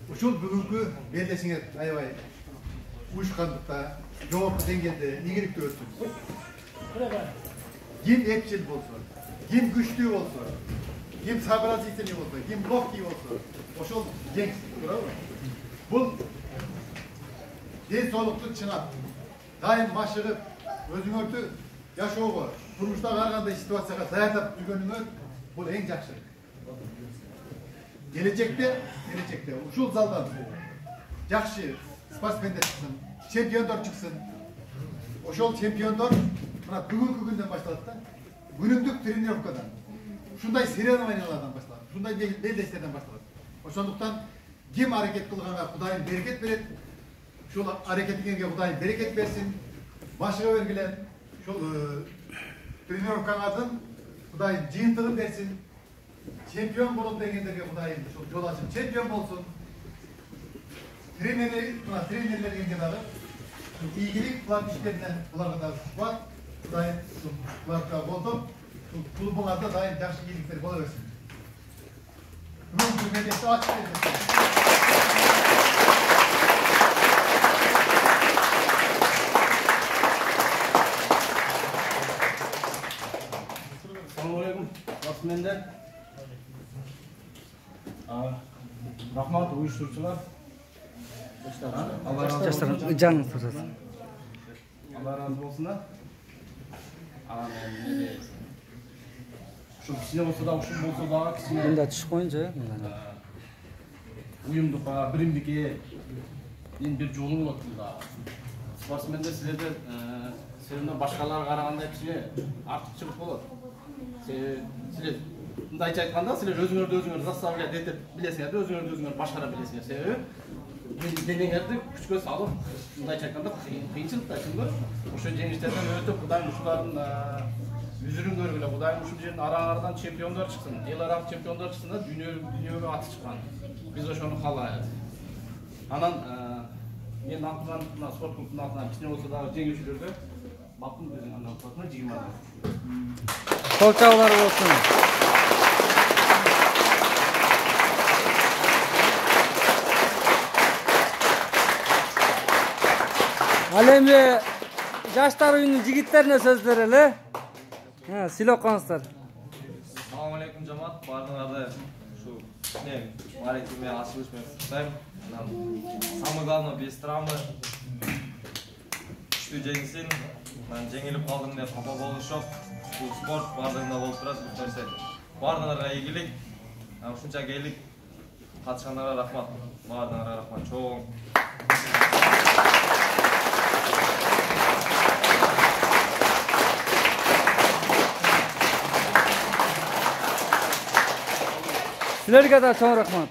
ушул бүгүнкү белдесиңер аябай уюшкандыкта, жогорку деңгээлде ийгиликтүү өттү. Ким эпчил болсо, ким күчтүү болсо, ким сообразительный болсо, ким ловкий болсо, ошол жеңип турабы? Бул ден соолукту чыңап, дайым машыгып, өзүңөрдү жашоого, турмуштагы ар кандай ситуацияга даярдап жүргөнүңөр бул эң жакшылык. Келечекте ушул залдан жакшы спортсмендер чыксын, чемпиондор чыксын. Ошол чемпиондор мына бүгүнкү күндөн башталат да. Күнүмдүк тренировкадан, ушундай соревнованиялардан башталат, ушундай белдестерден башталат. Ошондуктан ким аракет кылганга Кудайым берекет берет. Ушул аракетиңерге Кудайым берекет берсин. Машыга бергиле. Ушул тренировкаңардын Кудайым жыйынтыгын берсин. Чемпион болот дегендерге Кудайым ушул жол ачып чемпион болсун. Тренерлерге дагы ийгилик кылып иштеринен буларга дагы кубат. Кудайым буларга колдоп, клубуңарда дайым жакшы ийгиликтер боло берсин. Бүгүнкү медесте ачып бердик. Спортсмендер, рахмат уюштуручулар. Жаштар жан турат. Алла разы болсун. Ушу кичине болсо да, ушул болсо дагы кичине. Мында түшүп коюнчу. Уюмдукка, биримдикке эң бир жолу болот да. Спортсмендер силерден башкаларга караганда кичине артыкчылык болот. Силер мындайча айтканда, силер өзүңөрдү заставлять этип билесиңер, өзүңөрдү башкара билесиңер. Себеби мен денеңерди күчкө салып, мындайча айтканда кыйынчылык да чынбы. Ошо жеңиштерден өтүп, Кудайым ушулардын үзүрүн көргүлө, Кудайым ушул жердин араңардан чемпиондор чыксын, эл аралык чемпиондор чыксын да, дүйнөгө аты чыккан. Биз ошону каалайбыз. Анан мен атынан, спорт клубунун атынан кичине болсо дагы жеңүүчүлөргө баптын өзүң андан атына 20 миң. Кол чабуулар болсун. Ал эми жаштар уюмунун жигиттерине сөз берели. Силеп коңуздар. Assalamu alaikum жамаат, баарыңарды ушу мен маалейкум ачылыш менен куттуктайм. Самый главный без травмы. Күчтүү жеңсин. Мен жеңилип калдым деп капа болуш жок. Бул спорт бардыгында болуп турат, бул нерсе. Бардыгыңарга ийгилик. Ушунча келип катышкандарга рахмат. Бардыгыңарга рахмат. Чоң. Силерге да чоң рахмат.